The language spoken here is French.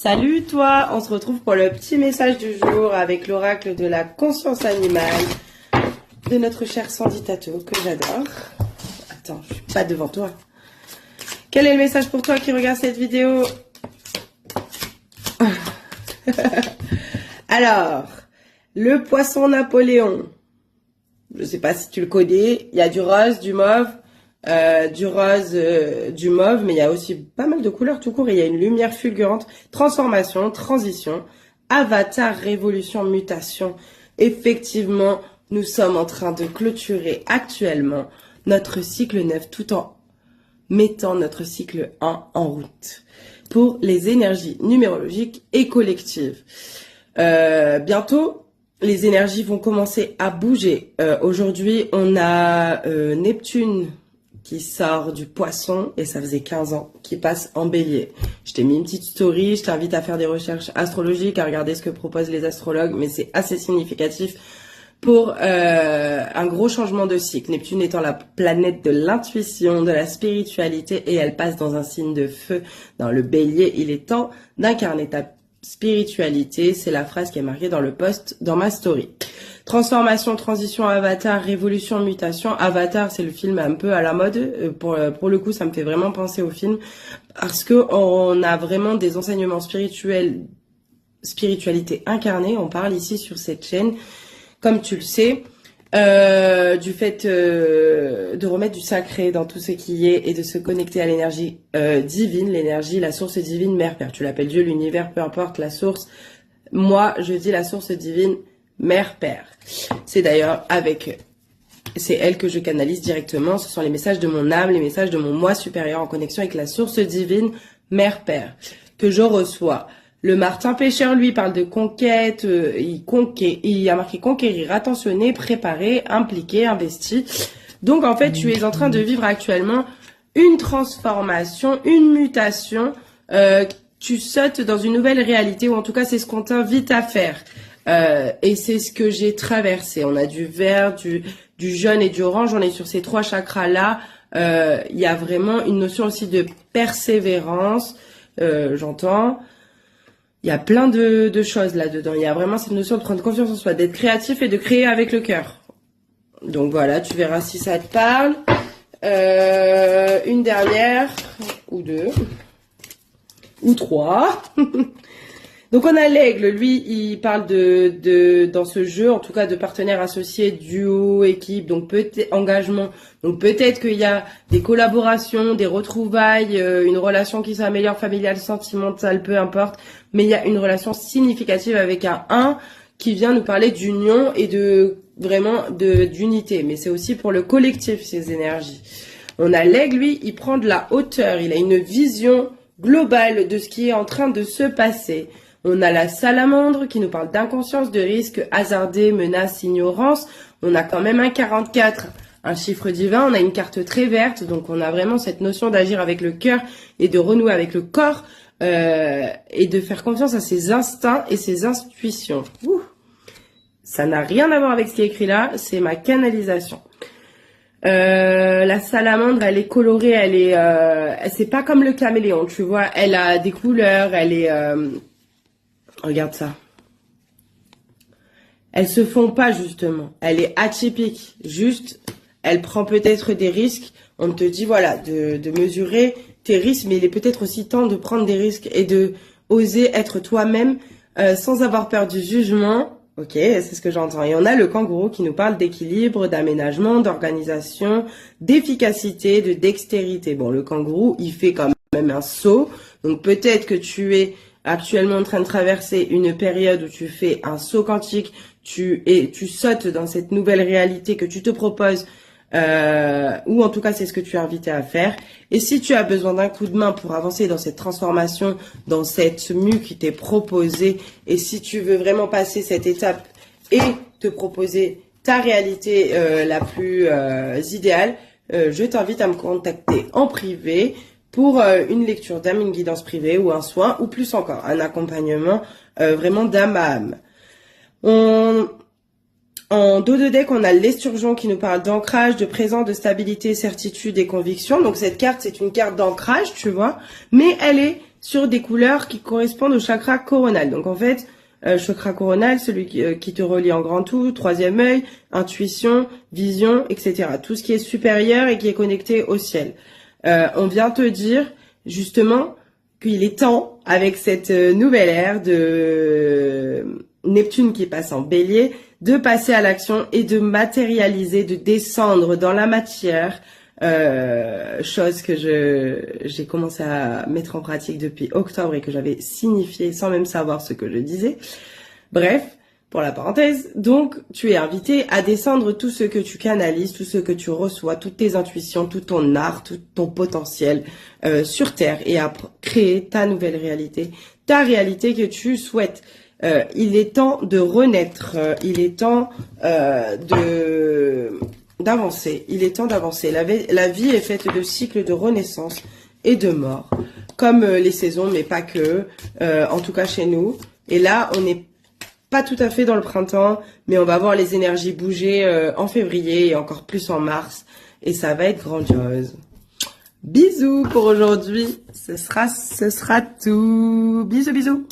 Salut toi, on se retrouve pour le petit message du jour avec l'oracle de la conscience animale de notre cher Sandy Tato que j'adore. Attends, je suis pas devant toi. Quel est le message pour toi qui regarde cette vidéo? Alors, le poisson Napoléon. Je sais pas si tu le connais, il y a du rose, du mauve. Du mauve, mais il y a aussi pas mal de couleurs tout court et il y a une lumière fulgurante, transformation, transition, avatar, révolution, mutation. Effectivement, nous sommes en train de clôturer actuellement notre cycle 9 tout en mettant notre cycle 1 en route pour les énergies numérologiques et collectives. Bientôt, les énergies vont commencer à bouger. Aujourd'hui, on a Neptune qui sort du poisson, et ça faisait 15 ans, qui passe en bélier. Je t'ai mis une petite story, je t'invite à faire des recherches astrologiques, à regarder ce que proposent les astrologues, mais c'est assez significatif pour un gros changement de cycle. Neptune étant la planète de l'intuition, de la spiritualité, et elle passe dans un signe de feu, dans le bélier. Il est temps d'incarner ta spiritualité, c'est la phrase qui est marquée dans le post, dans ma story. Transformation, transition, avatar, révolution, mutation. Avatar, c'est le film un peu à la mode. Pour le coup, ça me fait vraiment penser au film parce que on a vraiment des enseignements spirituels, spiritualité incarnée. On parle ici sur cette chaîne, comme tu le sais, du fait de remettre du sacré dans tout ce qui est et de se connecter à l'énergie divine, l'énergie, la source divine, mère, père. Tu l'appelles Dieu, l'univers, peu importe la source. Moi, je dis la source divine, mère, père. C'est d'ailleurs c'est elle que je canalise directement. Ce sont les messages de mon âme, les messages de mon moi supérieur en connexion avec la source divine, mère, père, que je reçois. Le Martin Pêcheur, lui, parle de conquête, il a marqué conquérir, attentionner, préparer, impliquer, investi. Donc, en fait, tu es en train de vivre actuellement une transformation, une mutation, tu sautes dans une nouvelle réalité, ou en tout cas, c'est ce qu'on t'invite à faire. Et c'est ce que j'ai traversé. On a du vert, du jaune et du orange. On est sur ces trois chakras-là. Il y a vraiment une notion aussi de persévérance, j'entends. Il y a plein de choses là-dedans. Il y a vraiment cette notion de prendre confiance en soi, d'être créatif et de créer avec le cœur. Donc voilà, tu verras si ça te parle. Une dernière, ou deux, ou trois. Donc on a l'aigle, lui, il parle dans ce jeu, en tout cas de partenaires associés, duo, équipe, donc peut-être engagement. Donc peut-être qu'il y a des collaborations, des retrouvailles, une relation qui s'améliore, familiale, sentimentale, peu importe. Mais il y a une relation significative avec un 1 qui vient nous parler d'union et d'unité. Mais c'est aussi pour le collectif, ces énergies. On a l'aigle, lui, il prend de la hauteur, il a une vision globale de ce qui est en train de se passer. On a la salamandre qui nous parle d'inconscience, de risque, hasardé, menace, ignorance. On a quand même un 44, un chiffre divin. On a une carte très verte, donc on a vraiment cette notion d'agir avec le cœur et de renouer avec le corps et de faire confiance à ses instincts et ses intuitions. Ça n'a rien à voir avec ce qui est écrit là, c'est ma canalisation. La salamandre, elle est colorée, c'est pas comme le caméléon, tu vois. Elle a des couleurs, regarde ça. Elle se fond pas, justement. Elle est atypique. Juste, elle prend peut-être des risques. On te dit, voilà, de mesurer tes risques, mais il est peut-être aussi temps de prendre des risques et de oser être toi-même sans avoir peur du jugement. Ok, c'est ce que j'entends. Et on a le kangourou qui nous parle d'équilibre, d'aménagement, d'organisation, d'efficacité, de dextérité. Bon, le kangourou, il fait quand même un saut. Donc peut-être que tu es actuellement en train de traverser une période où tu fais un saut quantique, tu sautes dans cette nouvelle réalité que tu te proposes, ou en tout cas c'est ce que tu es invité à faire. Et si tu as besoin d'un coup de main pour avancer dans cette transformation, dans cette mue qui t'est proposée, et si tu veux vraiment passer cette étape et te proposer ta réalité la plus idéale, je t'invite à me contacter en privé pour une lecture d'âme, une guidance privée ou un soin, ou plus encore, un accompagnement vraiment d'âme à âme. En dos de deck, on a l'esturgeon qui nous parle d'ancrage, de présence, de stabilité, certitude et conviction. Donc cette carte, c'est une carte d'ancrage, tu vois, mais elle est sur des couleurs qui correspondent au chakra coronal. Donc en fait, chakra coronal, celui qui te relie en grand tout, troisième œil, intuition, vision, etc. Tout ce qui est supérieur et qui est connecté au ciel. On vient te dire justement qu'il est temps, avec cette nouvelle ère de Neptune qui passe en Bélier, de passer à l'action et de matérialiser, de descendre dans la matière, chose que j'ai commencé à mettre en pratique depuis octobre et que j'avais signifié sans même savoir ce que je disais. Bref, pour la parenthèse, donc tu es invité à descendre tout ce que tu canalises, tout ce que tu reçois, toutes tes intuitions, tout ton art, tout ton potentiel sur Terre et à créer ta nouvelle réalité, ta réalité que tu souhaites. Il est temps de renaître, il est temps d'avancer, il est temps d'avancer. La vie est faite de cycles de renaissance et de mort, comme les saisons, mais pas que, en tout cas chez nous. Et là, on n'est pas tout à fait dans le printemps, mais on va voir les énergies bouger en février et encore plus en mars. Et ça va être grandiose. Bisous pour aujourd'hui. Ce sera tout. Bisous, bisous.